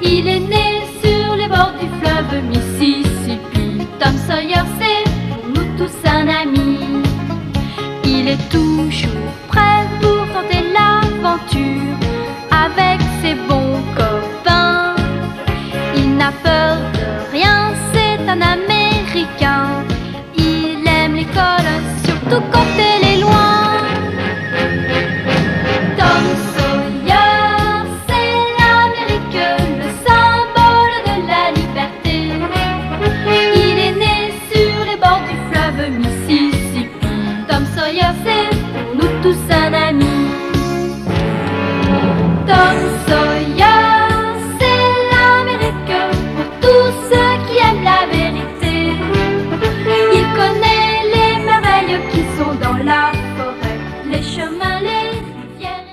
Il est né sur les bords du fleuve Mississippi. Tom Sawyer, c'est pour nous tous un ami. Il est toujours prêt pour tenter l'aventure avec ses bons copains. Il n'a peur de rien, c'est un Américain. Il aime l'école, surtout quand elle est loin. Tom Sawyer, c'est l'Amérique, le symbole de la liberté. Il est né sur les bords du fleuve Mississippi. Tom Sawyer, c'est pour nous tous un ami. Tom Sawyer, c'est l'Amérique pour tous ceux qui aiment la vérité. Il connaît les merveilles qui sont dans la forêt, les chemins, les rivières.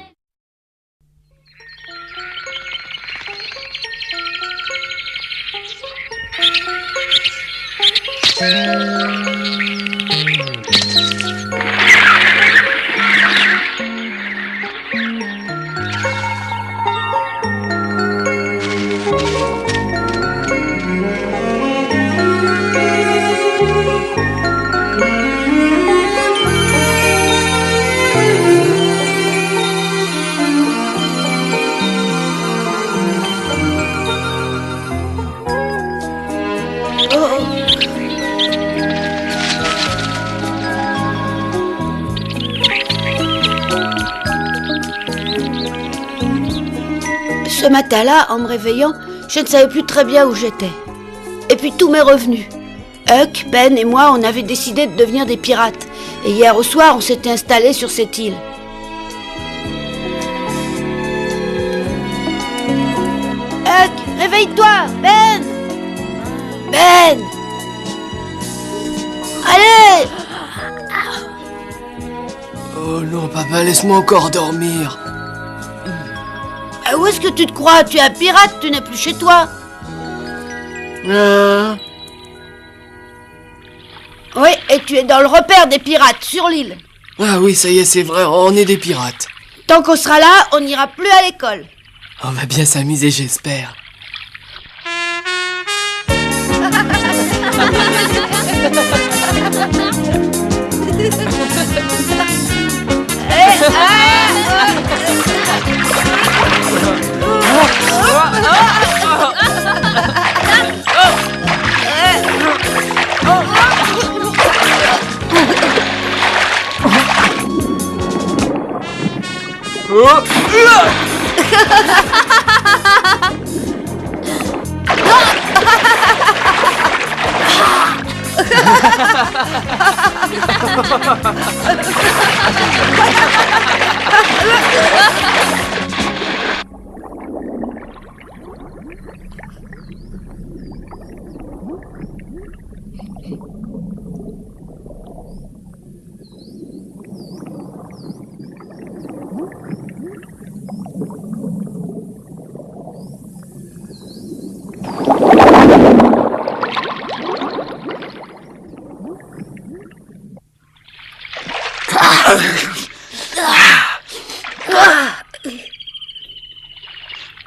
Ce matin-là, en me réveillant, je ne savais plus très bien où j'étais. Et puis tout m'est revenu. Huck, Ben et moi, on avait décidé de devenir des pirates. Et hier au soir, on s'était installés sur cette île. Huck, réveille-toi! Ben! Ben! Allez! Oh non, papa, laisse-moi encore dormir. Où est-ce que tu te crois? Tu es un pirate, tu n'es plus chez toi. Oui, et tu es dans le repère des pirates, sur l'île. Ah oui, ça y est, c'est vrai, on est des pirates. Tant qu'on sera là, on n'ira plus à l'école. On va bien s'amuser, j'espère.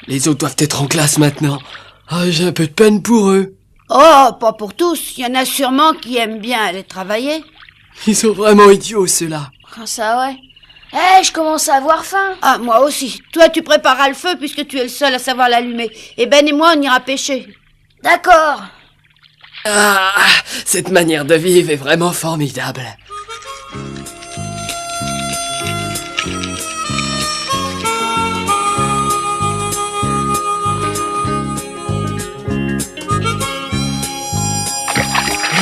Les autres doivent être en classe maintenant. Ah, j'ai un peu de peine pour eux. Oh, pas pour tous. Il y en a sûrement qui aiment bien aller travailler. Ils sont vraiment idiots, ceux-là. Ah, ça ouais. Eh, je commence à avoir faim. Ah, moi aussi. Toi, tu prépareras le feu puisque tu es le seul à savoir l'allumer. Et Ben et moi, on ira pêcher. D'accord. Ah, cette manière de vivre est vraiment formidable.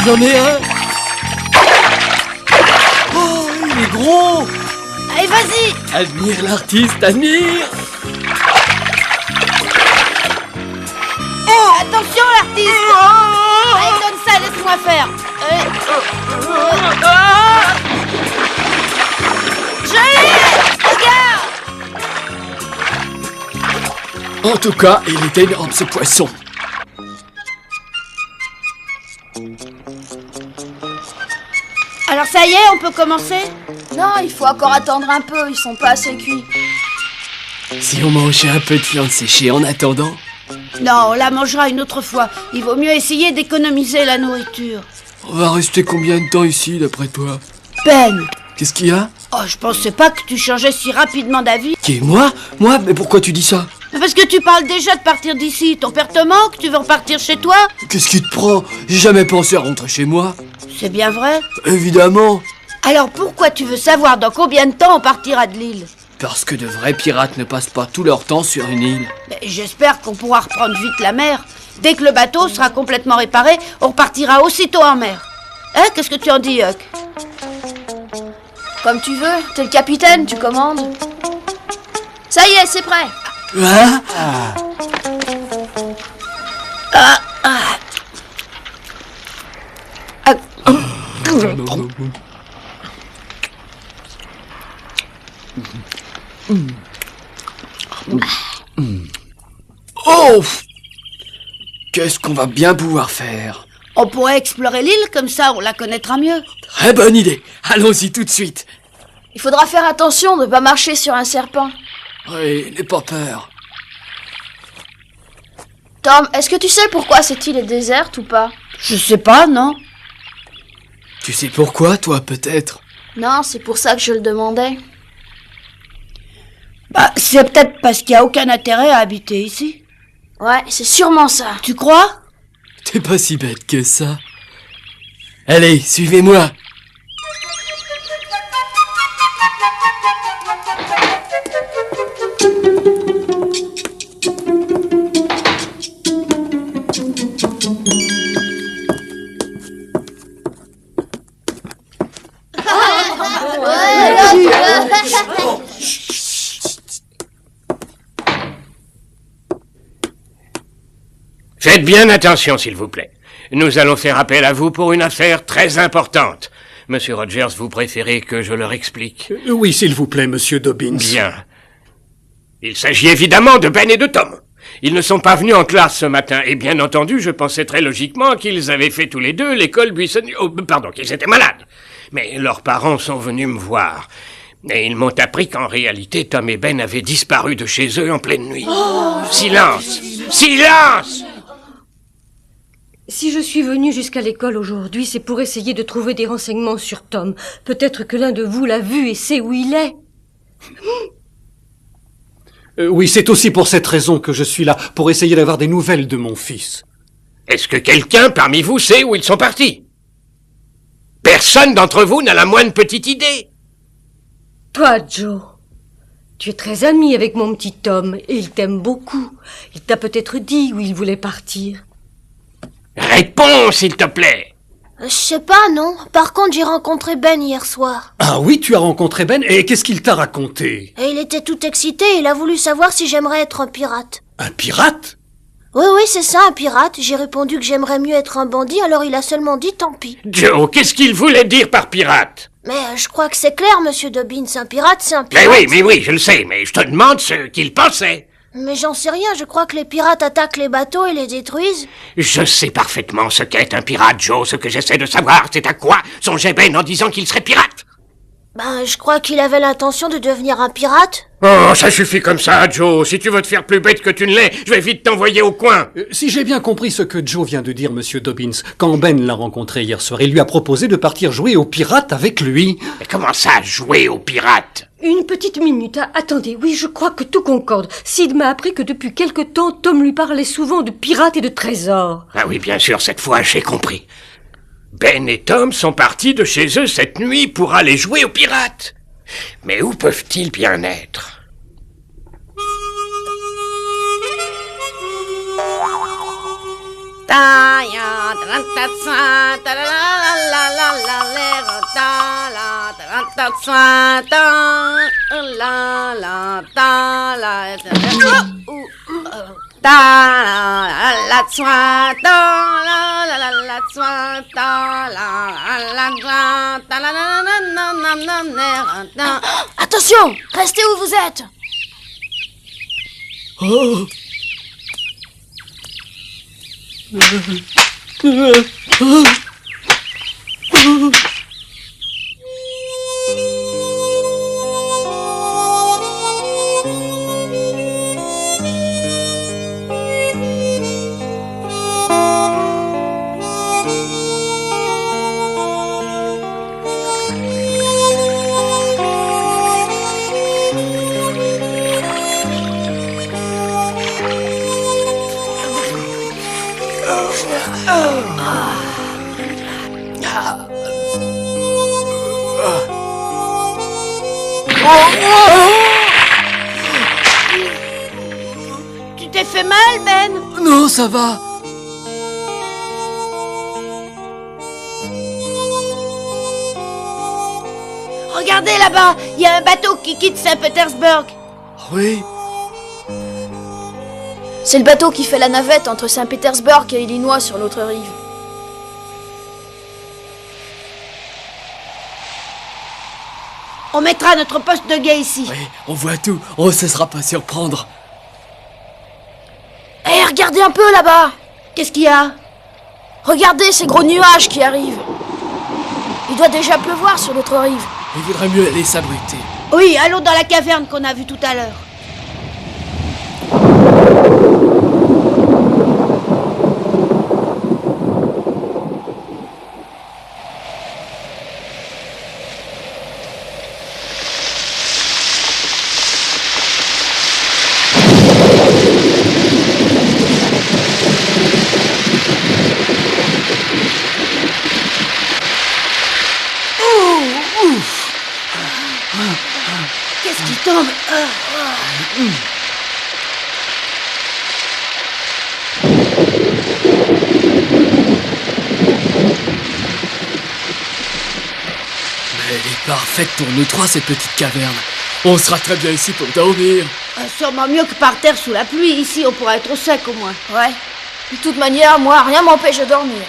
J'en ai un. Oh, il est gros. Allez, vas-y. Admire l'artiste, admire. Oh, attention, l'artiste. Allez, donne ça, laisse-moi faire. Je l'ai. Regarde. En tout cas, il était énorme, ce poisson. Alors ça y est, on peut commencer? Non, il faut encore attendre un peu, ils sont pas assez cuits. Si on mangeait un peu de viande séchée en attendant. Non, on la mangera une autre fois. Il vaut mieux essayer d'économiser la nourriture. On va rester combien de temps ici, d'après toi? Ben! Qu'est-ce qu'il y a? Oh, je pensais pas que tu changeais si rapidement d'avis. Qui, moi? Moi? Mais pourquoi tu dis ça? Parce que tu parles déjà de partir d'ici. Ton père te manque? Tu veux repartir chez toi? Qu'est-ce qui te prend? J'ai jamais pensé à rentrer chez moi. C'est bien vrai. Évidemment. Alors pourquoi tu veux savoir dans combien de temps on partira de l'île? Parce que de vrais pirates ne passent pas tout leur temps sur une île. Ben, j'espère qu'on pourra reprendre vite la mer. Dès que le bateau sera complètement réparé, on repartira aussitôt en mer. Hein? Qu'est-ce que tu en dis, Huck? Comme tu veux, t'es le capitaine, tu commandes. Ça y est, c'est prêt. Hein? Oh! Qu'est-ce qu'on va bien pouvoir faire? On pourrait explorer l'île, comme ça on la connaîtra mieux. Très bonne idée. Allons-y tout de suite. Il faudra faire attention de ne pas marcher sur un serpent. Oui, n'aie pas peur. Tom, est-ce que tu sais pourquoi cette île est déserte ou pas? Je sais pas, non? Tu sais pourquoi, toi, peut-être? Non, c'est pour ça que je le demandais. Bah, c'est peut-être parce qu'il n'y a aucun intérêt à habiter ici. Ouais, c'est sûrement ça. Tu crois? T'es pas si bête que ça. Allez, suivez-moi. Faites bien attention, s'il vous plaît. Nous allons faire appel à vous pour une affaire très importante. Monsieur Rogers, vous préférez que je leur explique? Oui, s'il vous plaît, monsieur Dobbins. Bien. Il s'agit évidemment de Ben et de Tom. Ils ne sont pas venus en classe ce matin, et bien entendu, je pensais très logiquement qu'ils avaient fait tous les deux l'école buissonnière... Oh, pardon, qu'ils étaient malades. Mais leurs parents sont venus me voir. Et ils m'ont appris qu'en réalité, Tom et Ben avaient disparu de chez eux en pleine nuit. Silence! Silence! Si je suis venue jusqu'à l'école aujourd'hui, c'est pour essayer de trouver des renseignements sur Tom. Peut-être que l'un de vous l'a vu et sait où il est. Oui, c'est aussi pour cette raison que je suis là, pour essayer d'avoir des nouvelles de mon fils. Est-ce que quelqu'un parmi vous sait où ils sont partis? Personne d'entre vous n'a la moindre petite idée. Toi, Joe, tu es très ami avec mon petit Tom et il t'aime beaucoup. Il t'a peut-être dit où il voulait partir. Réponds, s'il te plaît. Je sais pas, non. Par contre, j'ai rencontré Ben hier soir. Ah oui, tu as rencontré Ben, et qu'est-ce qu'il t'a raconté? Et il était tout excité, il a voulu savoir si j'aimerais être un pirate. Un pirate? Oui, c'est ça, un pirate. J'ai répondu que j'aimerais mieux être un bandit, alors il a seulement dit tant pis. Joe, qu'est-ce qu'il voulait dire par pirate? Mais je crois que c'est clair, monsieur Dobbins, un pirate, c'est un Mais pirate. oui, je le sais, mais je te demande ce qu'il pensait. Mais j'en sais rien, je crois que les pirates attaquent les bateaux et les détruisent. Je sais parfaitement ce qu'est un pirate, Joe. Ce que j'essaie de savoir, c'est à quoi songeait Ben en disant qu'il serait pirate. Ben, je crois qu'il avait l'intention de devenir un pirate. Oh, ça suffit comme ça, Joe. Si tu veux te faire plus bête que tu ne l'es, je vais vite t'envoyer au coin. Si j'ai bien compris ce que Joe vient de dire, monsieur Dobbins, quand Ben l'a rencontré hier soir, il lui a proposé de partir jouer aux pirates avec lui. Mais comment ça, jouer aux pirates? Une petite minute, attendez, oui, je crois que tout concorde. Sid m'a appris que depuis quelque temps, Tom lui parlait souvent de pirates et de trésors. Ah oui, bien sûr, cette fois, j'ai compris. Ben et Tom sont partis de chez eux cette nuit pour aller jouer aux pirates. Mais où peuvent-ils bien être? Attention, restez où vous êtes. Oh! Tu t'es fait mal, Ben? Non, ça va. Regardez là-bas, il y a un bateau qui quitte Saint-Pétersbourg. Oui. C'est le bateau qui fait la navette entre Saint-Pétersbourg et Illinois sur l'autre rive. On mettra notre poste de guet ici. Oui, on voit tout. On ne se sera pas surprendre. Hé, regardez un peu là-bas. Qu'est-ce qu'il y a? Regardez ces gros nuages qui arrivent. Il doit déjà pleuvoir sur l'autre rive. Il vaudrait mieux aller s'abriter. Oui, allons dans la caverne qu'on a vue tout à l'heure. Qu'est-ce qui tombe? Mais elle est parfaite pour nous trois, cette petite caverne. On sera très bien ici pour dormir. Sûrement mieux que par terre sous la pluie. Ici, on pourra être au sec au moins. Ouais. De toute manière, moi, rien m'empêche de dormir.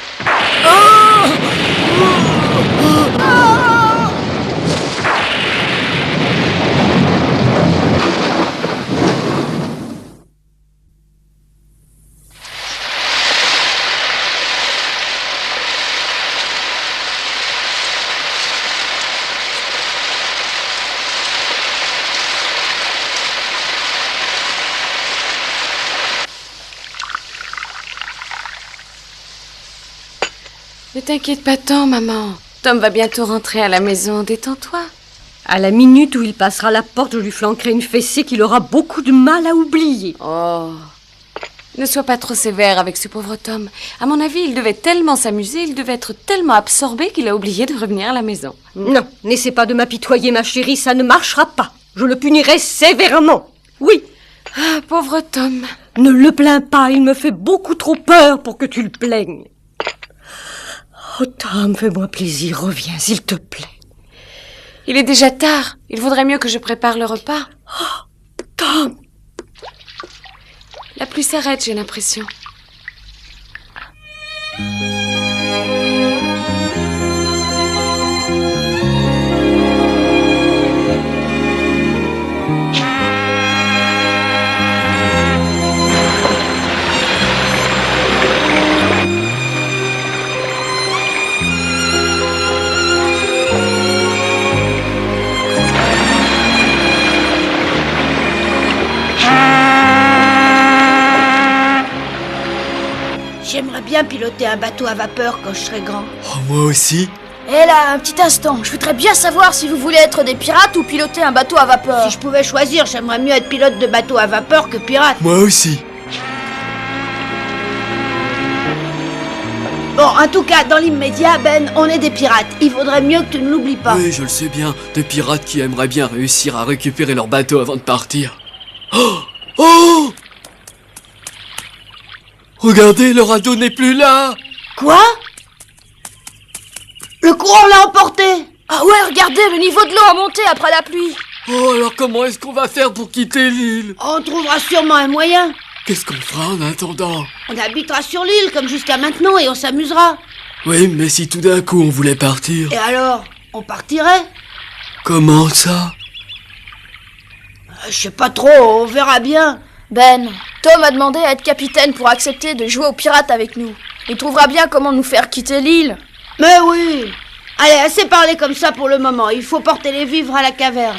Ne t'inquiète pas tant, maman. Tom va bientôt rentrer à la maison. Détends-toi. À la minute où il passera la porte, je lui flanquerai une fessée qu'il aura beaucoup de mal à oublier. Oh. Ne sois pas trop sévère avec ce pauvre Tom. À mon avis, il devait tellement s'amuser, il devait être tellement absorbé qu'il a oublié de revenir à la maison. Non, n'essaie pas de m'apitoyer, ma chérie, ça ne marchera pas. Je le punirai sévèrement. Oui. Ah, pauvre Tom. Ne le plains pas, il me fait beaucoup trop peur pour que tu le plaignes. Oh, Tom, fais-moi plaisir, reviens, s'il te plaît. Il est déjà tard. Il vaudrait mieux que je prépare le repas. Oh, Tom. La pluie s'arrête, j'ai l'impression. J'aimerais bien piloter un bateau à vapeur quand je serai grand. Oh, moi aussi. Hé là, un petit instant. Je voudrais bien savoir si vous voulez être des pirates ou piloter un bateau à vapeur. Si je pouvais choisir, j'aimerais mieux être pilote de bateau à vapeur que pirate. Moi aussi. Bon, en tout cas, dans l'immédiat, Ben, on est des pirates. Il vaudrait mieux que tu ne l'oublies pas. Oui, je le sais bien. Des pirates qui aimeraient bien réussir à récupérer leur bateau avant de partir. Oh! Oh! Regardez, le radeau n'est plus là. Quoi? Le courant l'a emporté. Ah ouais, regardez, le niveau de l'eau a monté après la pluie. Oh, alors comment est-ce qu'on va faire pour quitter l'île? On trouvera sûrement un moyen. Qu'est-ce qu'on fera en attendant? On habitera sur l'île comme jusqu'à maintenant et on s'amusera. Oui, mais si tout d'un coup on voulait partir... Et alors, on partirait? Comment ça? Je sais pas trop, on verra bien. Ben, Tom a demandé à être capitaine pour accepter de jouer aux pirates avec nous. Il trouvera bien comment nous faire quitter l'île. Mais oui. Allez, assez parlé comme ça pour le moment. Il faut porter les vivres à la caverne.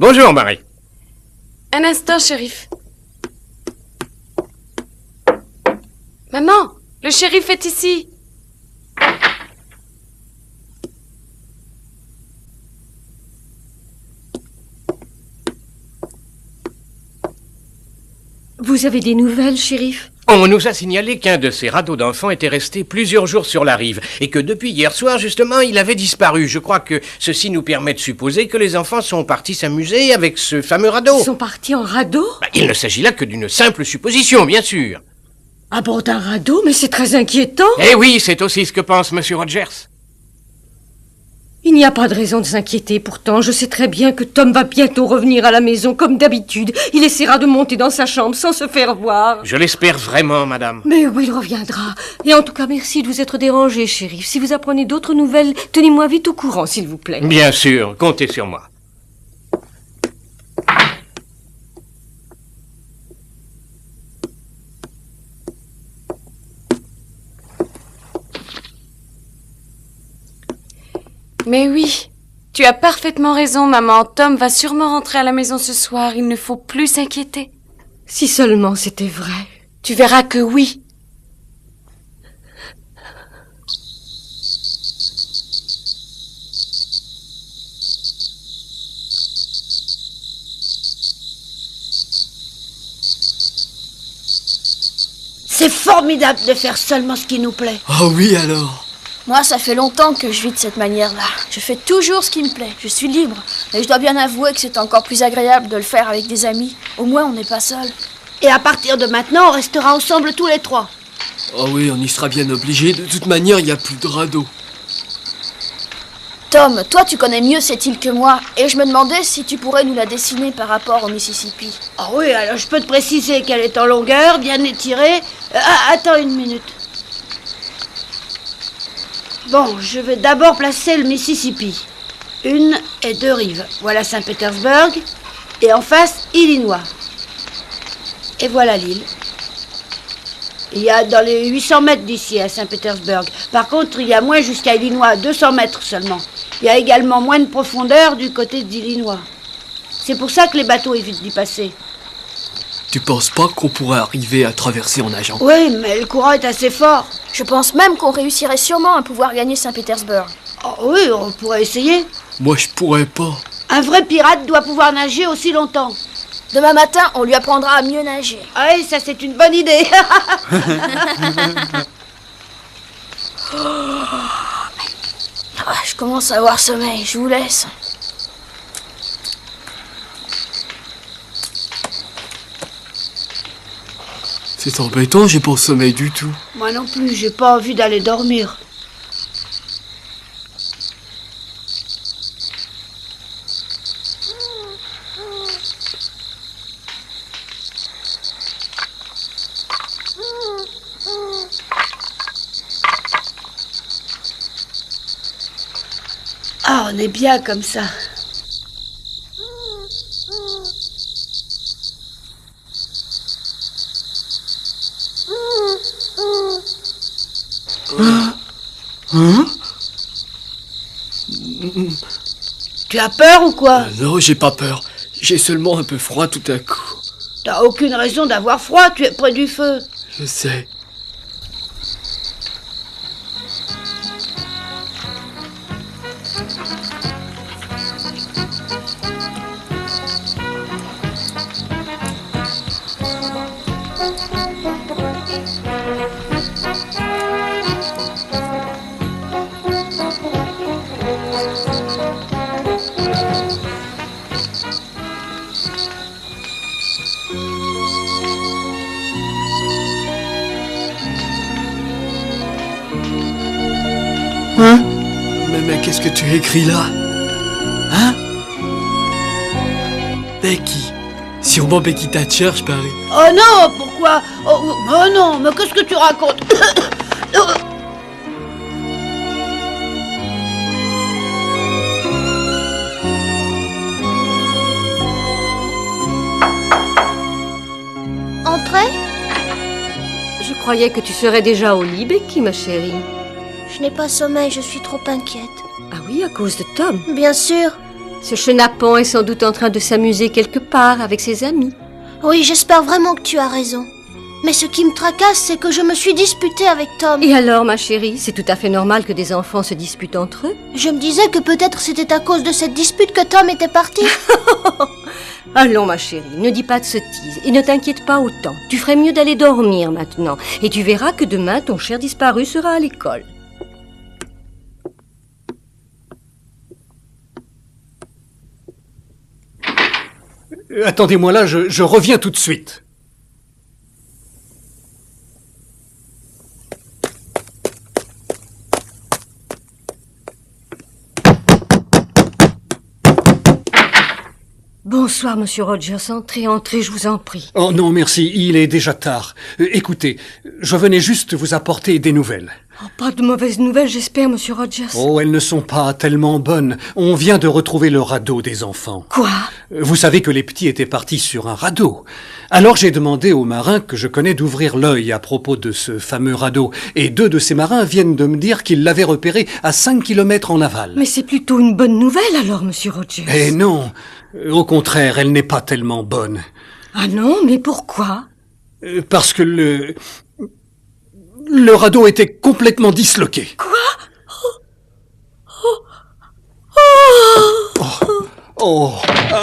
Bonjour, Marie. Un instant, shérif. Maman, le shérif est ici. Vous avez des nouvelles, shérif? On nous a signalé qu'un de ces radeaux d'enfants était resté plusieurs jours sur la rive et que depuis hier soir, justement, il avait disparu. Je crois que ceci nous permet de supposer que les enfants sont partis s'amuser avec ce fameux radeau. Ils sont partis en radeau? Il ne s'agit là que d'une simple supposition, bien sûr. À bord d'un radeau? Mais c'est très inquiétant. Eh oui, c'est aussi ce que pense Monsieur Rogers. Il n'y a pas de raison de s'inquiéter. Pourtant, je sais très bien que Tom va bientôt revenir à la maison comme d'habitude. Il essaiera de monter dans sa chambre sans se faire voir. Je l'espère vraiment, madame. Mais oui, il reviendra. Et en tout cas, merci de vous être dérangé, shérif. Si vous apprenez d'autres nouvelles, tenez-moi vite au courant, s'il vous plaît. Bien sûr, comptez sur moi. Mais oui, tu as parfaitement raison, maman. Tom va sûrement rentrer à la maison ce soir. Il ne faut plus s'inquiéter. Si seulement c'était vrai. Tu verras que oui. C'est formidable de faire seulement ce qui nous plaît. Oh oui, alors. Moi, ça fait longtemps que je vis de cette manière-là. Je fais toujours ce qui me plaît. Je suis libre. Et je dois bien avouer que c'est encore plus agréable de le faire avec des amis. Au moins, on n'est pas seul. Et à partir de maintenant, on restera ensemble tous les trois. Oh oui, on y sera bien obligé. De toute manière, il n'y a plus de radeau. Tom, toi, tu connais mieux cette île que moi. Et je me demandais si tu pourrais nous la dessiner par rapport au Mississippi. Ah oui, alors je peux te préciser qu'elle est en longueur, bien étirée. Attends une minute. Bon, je vais d'abord placer le Mississippi. 1 et 2 rives. Voilà Saint-Pétersbourg. Et en face, Illinois. Et voilà l'île. Il y a dans les 800 mètres d'ici à Saint-Pétersbourg. Par contre, il y a moins jusqu'à Illinois, 200 mètres seulement. Il y a également moins de profondeur du côté d'Illinois. C'est pour ça que les bateaux évitent d'y passer. Tu penses pas qu'on pourrait arriver à traverser en nageant? Oui, mais le courant est assez fort. Je pense même qu'on réussirait sûrement à pouvoir gagner Saint-Pétersbourg. Oh oui, on pourrait essayer. Moi, je pourrais pas. Un vrai pirate doit pouvoir nager aussi longtemps. Demain matin, on lui apprendra à mieux nager. Ah oui, ça c'est une bonne idée. Je commence à avoir sommeil, je vous laisse. C'est embêtant, j'ai pas au sommeil du tout. Moi non plus, j'ai pas envie d'aller dormir. Ah, on est bien comme ça. Tu as peur ou quoi? Non, j'ai pas peur. J'ai seulement un peu froid tout à coup. T'as aucune raison d'avoir froid, tu es près du feu. Je sais. Hein? Mais qu'est-ce que tu as écrit là? Hein? Becky. Sûrement Becky Thatcher, je parie. Oh non, pourquoi? Oh non, mais qu'est-ce que tu racontes? Entrez? Je croyais que tu serais déjà au lit, Becky, ma chérie. Je n'ai pas sommeil, je suis trop inquiète. Ah oui, à cause de Tom. Bien sûr. Ce chenapan est sans doute en train de s'amuser quelque part avec ses amis. Oui, j'espère vraiment que tu as raison. Mais ce qui me tracasse, c'est que je me suis disputée avec Tom. Et alors, ma chérie, c'est tout à fait normal que des enfants se disputent entre eux. Je me disais que peut-être c'était à cause de cette dispute que Tom était parti. Allons, ma chérie, ne dis pas de sottises et ne t'inquiète pas autant. Tu ferais mieux d'aller dormir maintenant et tu verras que demain, ton cher disparu sera à l'école. Attendez-moi là, je reviens tout de suite. Bonsoir, monsieur Rogers. Entrez, entrez, je vous en prie. Oh non, merci, il est déjà tard. Écoutez, je venais juste vous apporter des nouvelles. Oh, pas de mauvaises nouvelles, j'espère, monsieur Rogers. Oh, elles ne sont pas tellement bonnes. On vient de retrouver le radeau des enfants. Quoi? Vous savez que les petits étaient partis sur un radeau. Alors j'ai demandé aux marins que je connais d'ouvrir l'œil à propos de ce fameux radeau. Et 2 de ces marins viennent de me dire qu'ils l'avaient repéré à 5 kilomètres en aval. Mais c'est plutôt une bonne nouvelle alors, monsieur Rogers. Eh non, au contraire, elle n'est pas tellement bonne. Ah non, mais pourquoi? Parce que le radeau était complètement disloqué. Quoi? Oh,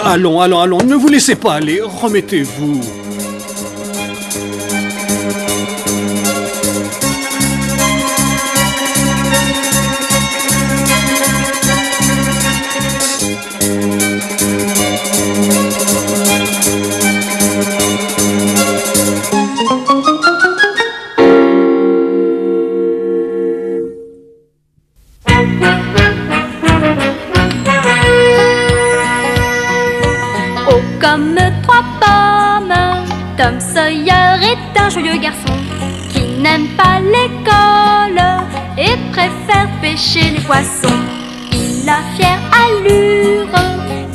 allons, ne vous laissez pas aller, remettez-vous. Comme 3 pommes, Tom Sawyer est un joyeux garçon qui n'aime pas l'école et préfère pêcher les poissons. Il a fière allure,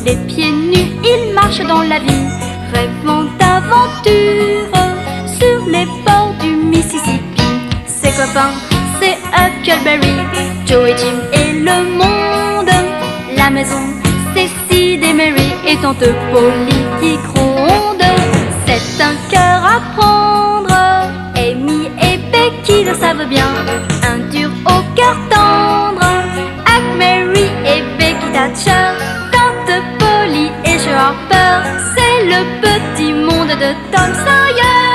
les pieds nus, il marche dans la vie, rêvant d'aventure sur les bords du Mississippi. Ses copains, c'est Huckleberry, Joe et Jim et le monde, la maison, c'est Sid et Mary et tante Polly qui gronde. C'est un cœur à prendre, Amy et Becky le savent bien. Un dur au cœur tendre, Huck, Mary et Becky Thatcher. Tante Polly et Joe Harper, c'est le petit monde de Tom Sawyer.